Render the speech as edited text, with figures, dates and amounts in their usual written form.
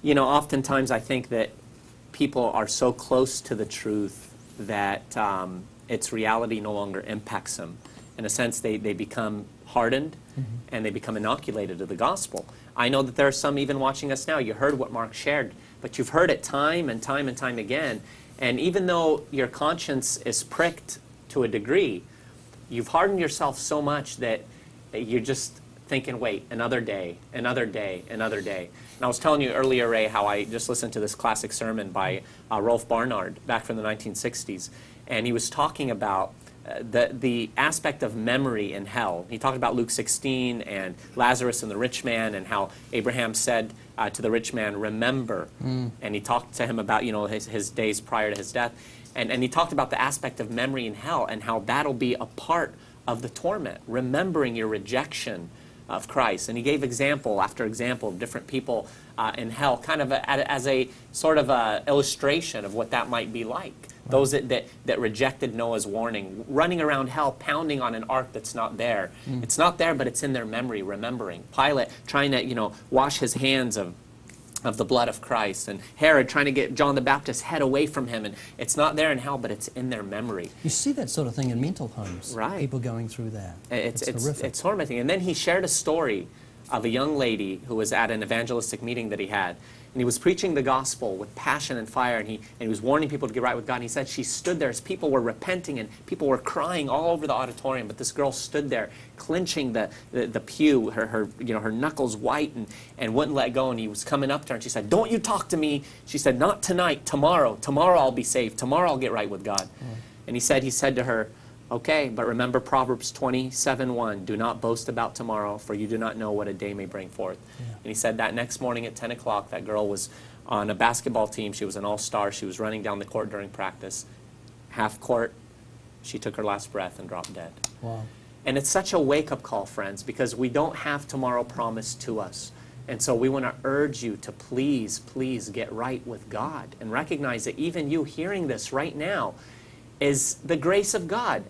You know, oftentimes I think that people are so close to the truth that its reality no longer impacts them. In a sense, they become hardened and they become inoculated to the gospel. I know that there are some even watching us now. You heard what Mark shared, but you've heard it time and time and time again. And even though your conscience is pricked to a degree, you've hardened yourself so much that you're just thinking, wait, another day, another day, another day. And I was telling you earlier, Ray, how I just listened to this classic sermon by Rolf Barnard back from the 1960s. And he was talking about the aspect of memory in hell. He talked about Luke 16 and Lazarus and the rich man, and how Abraham said to the rich man, remember. And he talked to him about, you know, his days prior to his death. And he talked about the aspect of memory in hell and how that'll be a part of the torment, remembering your rejection of Christ. And he gave example after example of different people in hell, kind of as a sort of a illustration of what that might be like. Right. Those that rejected Noah's warning, running around hell, pounding on an ark that's not there. It's not there, but it's in their memory, remembering. Pilate trying to, you know, wash his hands of the blood of Christ, and Herod trying to get John the Baptist's head away from him, and it's not there in hell, but it's in their memory. You see that sort of thing in mental homes, right? People going through that. It's horrific. It's tormenting. And then he shared a story of a young lady who was at an evangelistic meeting that he had, and he was preaching the gospel with passion and fire, and he was warning people to get right with God. And he said she stood there as people were repenting and people were crying all over the auditorium, but this girl stood there clenching the pew, her you know, her knuckles white, and wouldn't let go. And he was coming up to her and she said, "Don't you talk to me." She said, "Not tonight, tomorrow I'll be saved, tomorrow I'll get right with God." And he said to her, "Okay, but remember Proverbs 27:1, do not boast about tomorrow, for you do not know what a day may bring forth." And he said that next morning at 10 o'clock, that girl was on a basketball team. She was an all-star. She was running down the court during practice. Half court, she took her last breath and dropped dead. Wow. And it's such a wake-up call, friends, because we don't have tomorrow promised to us. And so we want to urge you to please, please get right with God and recognize that even you hearing this right now is the grace of God.